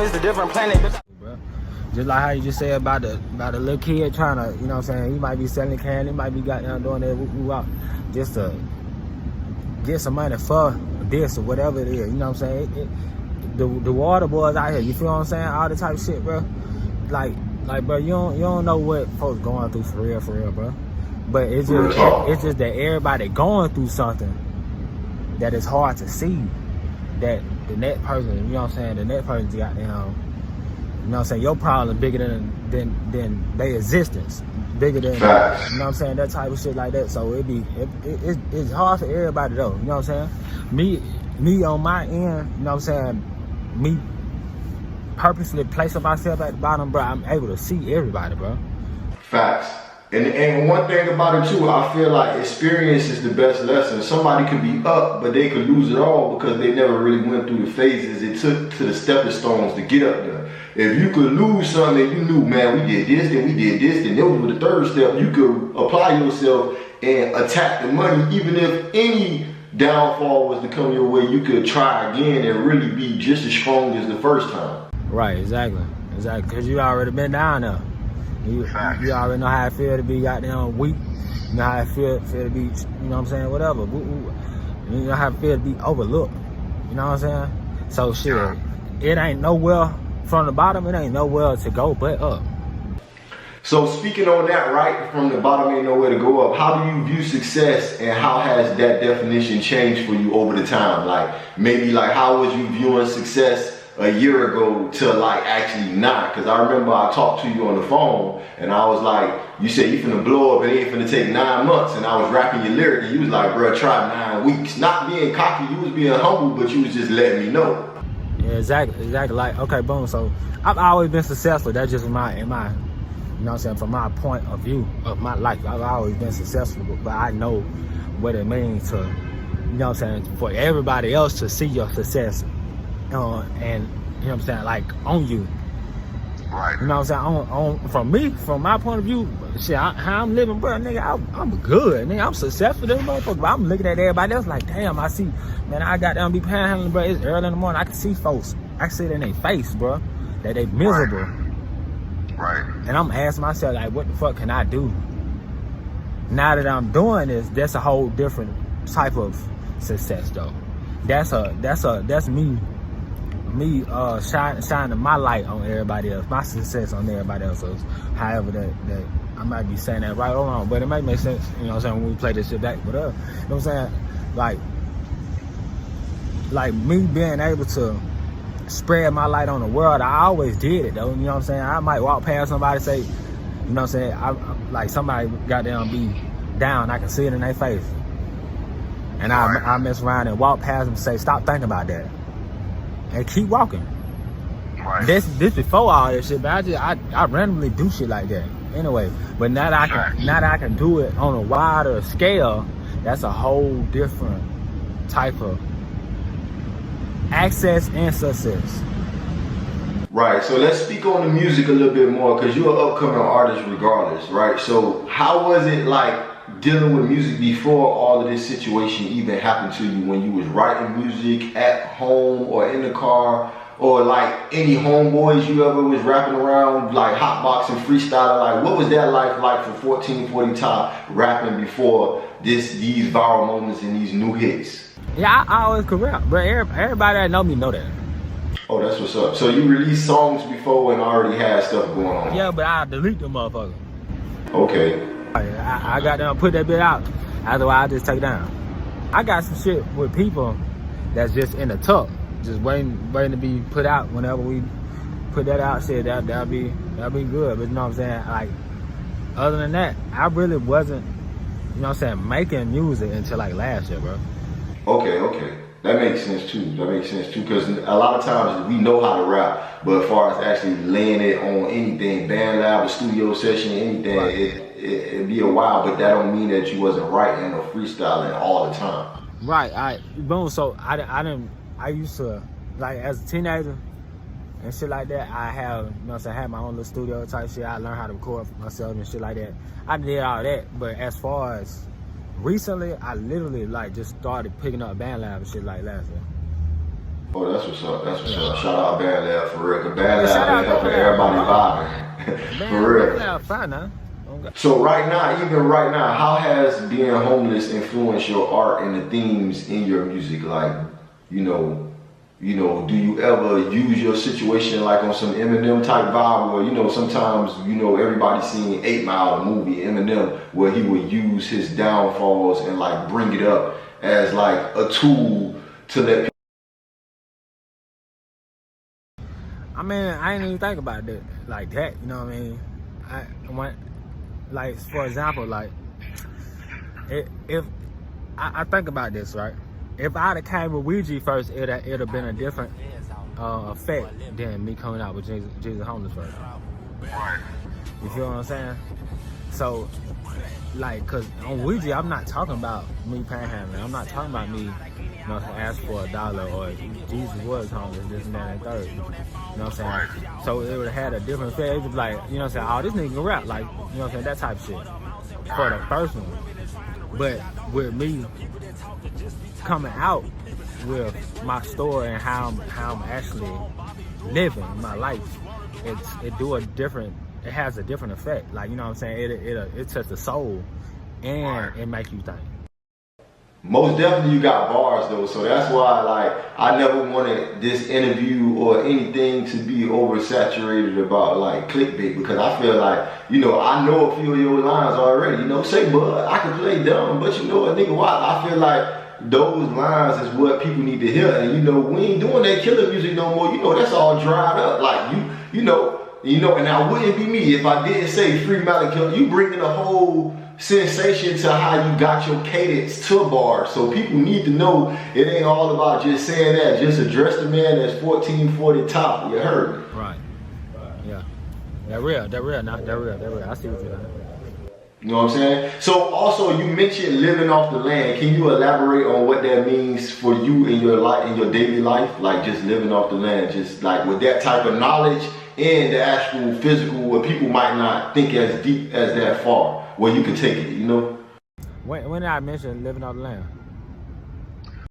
it's a different planet. Bro. Just like how you just said about the little kid trying to, you know what I'm saying, he might be selling candy, he might be goddamn doing that woo out just to get some money for this or whatever it is, you know what I'm saying? The water boys out here, you feel what I'm saying? All the type of shit, bro. Like bro, you don't know what folks going through for real, bro. But it's just that everybody going through something that is hard to see. That the next person, you know what I'm saying, the next person's got them, you know what I'm saying, your problem bigger than their existence. Bigger than, Facts. You know what I'm saying, that type of shit like that. So it's hard for everybody though, you know what I'm saying? Me on my end, you know what I'm saying, me purposely placing myself at the bottom, bro, I'm able to see everybody, bro. Facts. And one thing about it too, I feel like experience is the best lesson. Somebody could be up, but they could lose it all because they never really went through the phases it took to the stepping stones to get up there. If you could lose something, you knew, man, we did this, then we did this, then it was the third step. You could apply yourself and attack the money, even if any downfall was to come your way, you could try again and really be just as strong as the first time. Right, exactly, because you already been down there. You already know how it feel to be goddamn weak. You know how it feel to be, you know what I'm saying, whatever. You know how it feel to be overlooked. You know what I'm saying? So shit, it ain't nowhere from the bottom, it ain't nowhere to go but up. So speaking on that, right, from the bottom ain't nowhere to go up, how do you view success and how has that definition changed for you over the time? Like, maybe like how was you viewing success a year ago to like actually not? Because I remember I talked to you on the phone and I was like, you said you finna blow up and it ain't finna take 9 months, and I was rapping your lyric and you was like, bro, try 9 weeks. Not being cocky, you was being humble, but you was just letting me know. Yeah, exactly. Like, okay, boom. So I've always been successful. That's just in my, you know what I'm saying, from my point of view of my life. I've always been successful, but I know what it means to, you know what I'm saying, for everybody else to see your success. And you know what I'm saying, like on you. Right. You know what I'm saying? From me, from my point of view, shit, how I'm living, bro, nigga, I'm good, nigga. I'm successful, this motherfucker. But I'm looking at everybody else like, damn, I see, man, I got them be panhandling, bro. It's early in the morning. I can see folks. I can see it in their face, bro, that they miserable. Right. And I'm asking myself, like, what the fuck can I do? Now that I'm doing this, that's a whole different type of success, though. That's me shining my light on everybody else, my success on everybody else. So however that I might be saying that right or wrong, but it might make sense, you know what I'm saying, when we play this shit back. But you know what I'm saying, like me being able to spread my light on the world, I always did it though, you know what I'm saying. I might walk past somebody, say, you know what I'm saying, I like somebody goddamn be down, I can see it in their face, and I mess around and walk past them and say, stop thinking about that, and keep walking. Right. This before all this shit, but I randomly do shit like that anyway. But now that I can do it on a wider scale, that's a whole different type of access and success. Right, so let's speak on the music a little bit more, because you're an upcoming artist regardless, right? So how was it like dealing with music before all of this situation even happened to you, when you was writing music at home or in the car, or like any homeboys you ever was rapping around, like hotboxing, freestyling? Like, what was that life like for 1440 Top rapping before these viral moments and these new hits? Yeah, I always could rap, but everybody that know me know that. Oh, that's what's up. So you released songs before and already had stuff going on? Yeah, but I delete them motherfuckers. Okay. I got to put that bit out. Otherwise, I just take it down. I got some shit with people that's just in the tuck, just waiting to be put out. Whenever we put that out, shit, that'll be good. But you know what I'm saying? Like, other than that, I really wasn't, you know what I'm saying, making music until like last year, bro. Okay. That makes sense too. Because a lot of times we know how to rap, but as far as actually laying it on anything, band lab, a studio session, anything, right, it'd be a while, but that don't mean that you wasn't writing or freestyling all the time. Right, boom. So I used to, like, as a teenager and shit like that, I have, you know what I'm saying, I had my own little studio type shit. I learned how to record for myself and shit like that. I did all that, but as far as recently, I literally like just started picking up band lab and shit like last year. Oh, that's what's up. That's what's up. Shout out Band Lab for real. Cause Band Shout Lab out been helping Band Lab, everybody vibing. For real. Band Lab, fine now. So right now, even right now, how has being homeless influenced your art and the themes in your music? Like, you know, do you ever use your situation like on some Eminem type vibe where, you know, sometimes, you know, everybody's seen 8 Mile, the movie, Eminem, where he would use his downfalls and like bring it up as like a tool to let people. I mean, I didn't even think about it like that, you know what I mean? Like, for example, like, if I think about this, right? If I'd have came with Ouija first, it'd have been a different effect than me coming out with Jesus Homeless first. You feel what I'm saying? So, like, cause on Ouija, I'm not talking about me panhandling. I'm not talking about me, you know, ask for $1 or Jesus was homeless, this and that and third. You know what I'm saying? So it would have had a different effect. It was like, you know what I'm saying? Oh, this nigga can rap, like, you know what I'm saying? That type of shit for the first one. But with me coming out with my story and how I'm actually living my life, it has a different effect. Like, you know what I'm saying? It touches the soul and it makes you think. Most definitely you got bars though, so that's why like I never wanted this interview or anything to be oversaturated about like clickbait, because I feel like, you know, I know a few of your lines already, you know, say bud, I can play dumb, but you know what, nigga, why? I feel like those lines is what people need to hear, and you know, we ain't doing that killer music no more, you know, that's all dried up, like you know, and I wouldn't be me if I didn't say free Malakil. You bringing a whole sensation to how you got your cadence to bars, so people need to know it ain't all about just saying that. Just address the man that's 1440 top. You heard me? Right. Yeah. That real. I see what you're saying. You know what I'm saying? So also you mentioned living off the land. Can you elaborate on what that means for you in your life, in your daily life? Like just living off the land, just like with that type of knowledge and the actual physical, where people might not think as deep as that far, where you can take it, you know? When did I mention living off the land?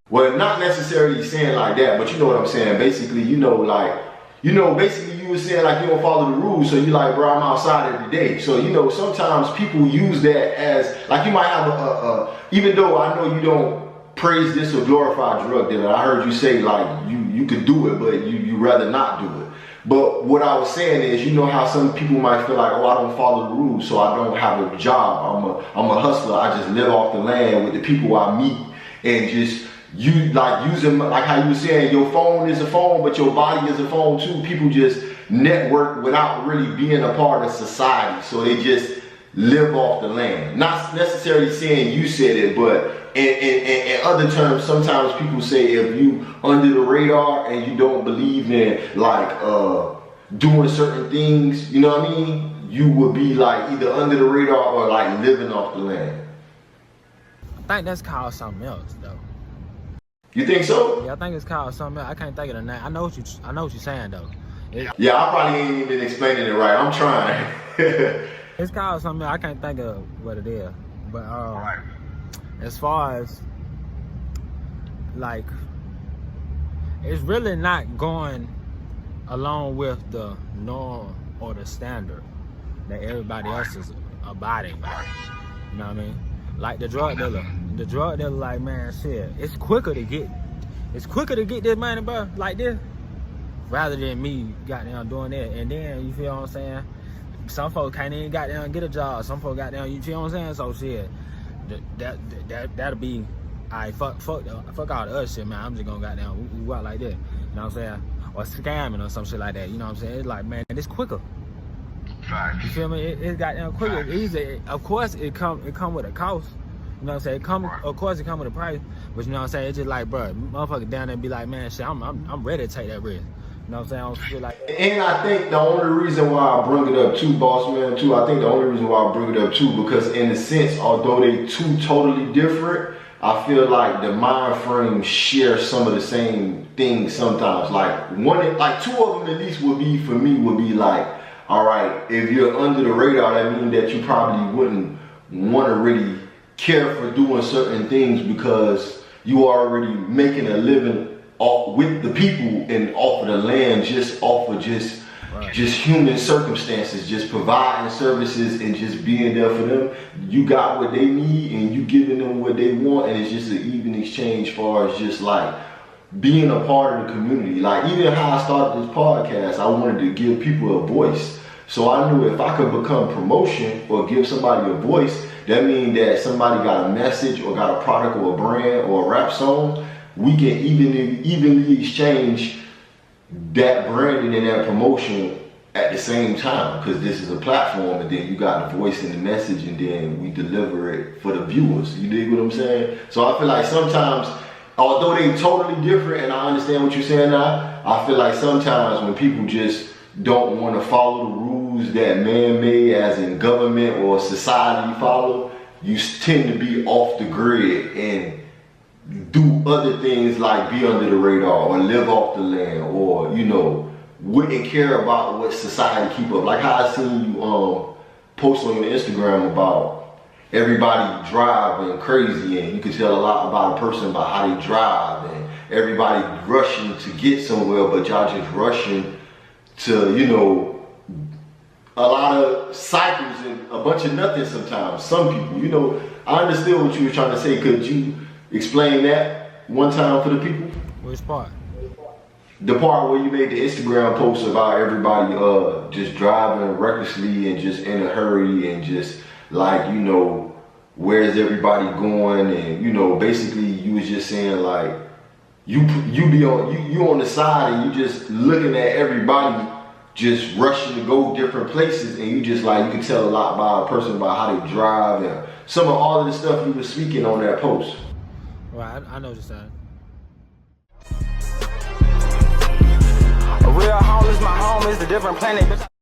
Well, not necessarily saying like that, but you know what I'm saying. Basically, basically you were saying like you don't follow the rules, so you like, bro, I'm outside every day. So, you know, sometimes people use that as, like you might have even though I know you don't praise this or glorify drug dealer, I heard you say like you could do it, but you rather not do it. But what I was saying is, you know how some people might feel like, oh, I don't follow the rules, so I don't have a job. I'm a hustler. I just live off the land with the people I meet, and just using, like how you were saying, your phone is a phone, but your body is a phone too. People just network without really being a part of society, so they just live off the land. Not necessarily saying you said it, but in other terms, sometimes people say if you under the radar and you don't believe in like doing certain things, you know what I mean, you would be like either under the radar or like living off the land. I think that's called something else though. You think so? Yeah, I think it's called something else. I can't think of the name. I know what you're saying though. Yeah, I probably ain't even explaining it right. I'm trying. It's called something else. I can't think of what it is. But as far as like, it's really not going along with the norm or the standard that everybody else is abiding by. You know what I mean? Like the drug dealer. The drug dealer, like, man, shit, it's quicker to get this money, bro, like this, rather than me goddamn doing that. And then, you feel what I'm saying? Some folks can't even goddamn get a job. Some folks goddamn, you feel what I'm saying? So shit, that'll be, alright, fuck all the other shit, man. I'm just gonna goddamn walk like that. You know what I'm saying? Or scamming or some shit like that. You know what I'm saying? It's like, man, it's quicker. You feel me? It's goddamn quicker. It's easy. Of course, it come with a cost. You know what I'm saying? Of course, it come with a price. But you know what I'm saying? It's just like, bro, motherfucker down there be like, man, shit, I'm ready to take that risk. You know what I'm saying? I don't feel like. And I think the only reason why I bring it up too, boss man, too, I think the only reason why I bring it up too, because in a sense, although they two totally different, I feel like the mind frames share some of the same things sometimes. Like two of them at least would be, for me, would be like, all right, if you're under the radar, that means that you probably wouldn't want to really care for doing certain things because you are already making a living with the people and off of the land, just off of just human circumstances, just providing services and just being there for them. You got what they need and you giving them what they want, and it's just an even exchange as far as just like being a part of the community. Like even how I started this podcast, I wanted to give people a voice. So I knew if I could become promotion or give somebody a voice, that means that somebody got a message or got a product or a brand or a rap song, we can evenly exchange that branding and that promotion at the same time, because this is a platform, and then you got the voice and the message, and then we deliver it for the viewers. You dig what I'm saying? So I feel like sometimes, although they totally different, and I understand what you're saying now, I feel like sometimes when people just don't want to follow the rules that man-made, as in government or society, follow, you tend to be off the grid and do other things like be under the radar or live off the land, or you know, wouldn't care about what society keep up. Like how I seen you post on your Instagram about everybody driving crazy, and you can tell a lot about a person by how they drive, and everybody rushing to get somewhere, but y'all just rushing to, you know, a lot of cycles and a bunch of nothing sometimes. Some people, you know, I understood what you were trying to say. Could you explain that one time for the people? Which part? The part where you made the Instagram post about everybody just driving recklessly and just in a hurry and just like, you know, where's everybody going, and you know, basically you was just saying like you on the side and you just looking at everybody just rushing to go different places, and you just like, you can tell a lot about a person about how they drive and some of all of the stuff you were speaking on that post. Right, I know what you're saying. A real home is my home, is a different planet.